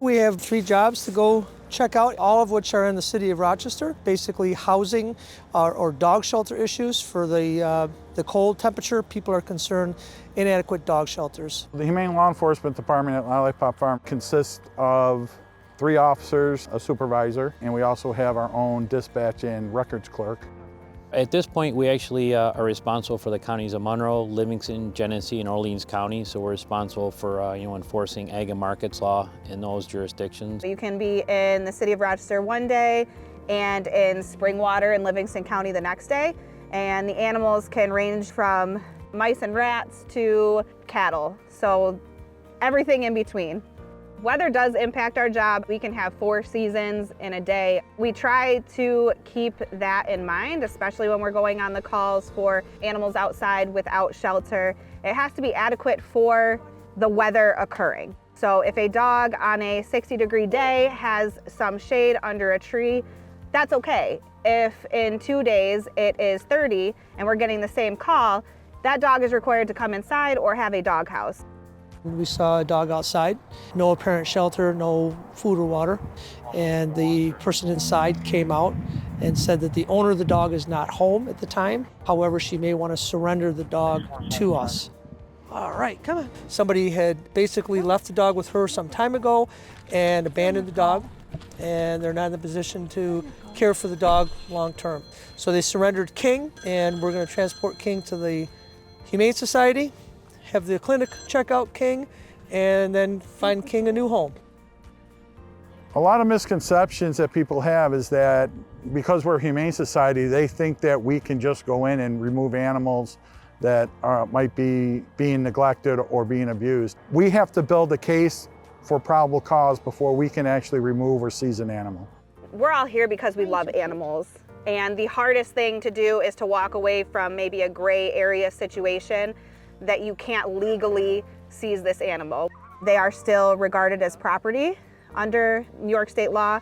We have 3 jobs to go check out, all of which are in the city of Rochester. Basically housing or dog shelter issues for the cold temperature. People are concerned inadequate dog shelters. The Humane Law Enforcement Department at Lollypop Farm consists of 3 officers, a supervisor, and we also have our own dispatch and records clerk. At this point, we actually are responsible for the counties of Monroe, Livingston, Genesee, and Orleans County. So we're responsible for enforcing ag and markets law in those jurisdictions. You can be in the city of Rochester one day and in Springwater in Livingston County the next day. And the animals can range from mice and rats to cattle. So everything in between. Weather does impact our job. We can have 4 seasons in a day. We try to keep that in mind, especially when we're going on the calls for animals outside without shelter. It has to be adequate for the weather occurring. So if a dog on a 60-degree day has some shade under a tree, that's okay. If in 2 days it is 30 and we're getting the same call, that dog is required to come inside or have a dog house. We saw a dog outside, no apparent shelter, no food or water, and the person inside came out and said that the owner of the dog is not home at the time. However, she may want to surrender the dog to us. All right, come on. Somebody had basically left the dog with her some time ago and abandoned the dog, and they're not in a position to care for the dog long term. So they surrendered King, and we're going to transport King to the Humane Society, have the clinic check out King, and then find King a new home. A lot of misconceptions that people have is that because we're a Humane Society, they think that we can just go in and remove animals that might be being neglected or being abused. We have to build a case for probable cause before we can actually remove or seize an animal. We're all here because we love animals. And the hardest thing to do is to walk away from maybe a gray area situation that you can't legally seize this animal. They are still regarded as property under New York state law.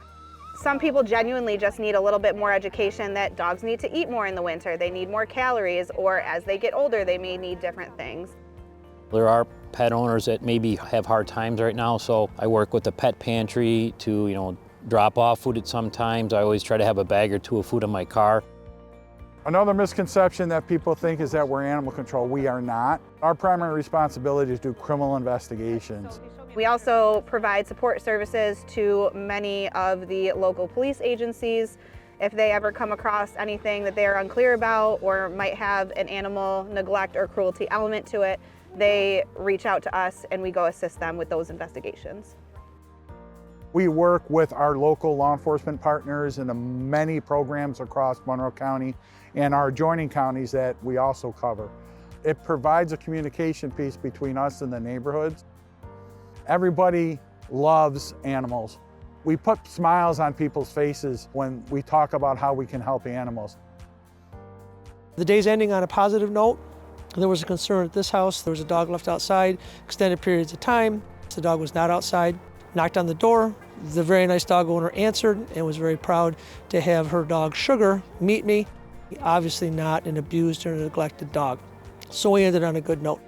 Some people genuinely just need a little bit more education that dogs need to eat more in the winter. They need more calories, or as they get older, they may need different things. There are pet owners that maybe have hard times right now, so I work with the pet pantry to, drop off food at some times. I always try to have a bag or 2 of food in my car. Another misconception that people think is that we're animal control. We are not. Our primary responsibility is to do criminal investigations. We also provide support services to many of the local police agencies. If they ever come across anything that they're unclear about or might have an animal neglect or cruelty element to it, they reach out to us and we go assist them with those investigations. We work with our local law enforcement partners in many programs across Monroe County and our adjoining counties that we also cover. It provides a communication piece between us and the neighborhoods. Everybody loves animals. We put smiles on people's faces when we talk about how we can help animals. The day's ending on a positive note. There was a concern at this house. There was a dog left outside extended periods of time. The dog was not outside. Knocked on the door. The very nice dog owner answered and was very proud to have her dog Sugar meet me. Obviously not an abused or neglected dog. So we ended on a good note.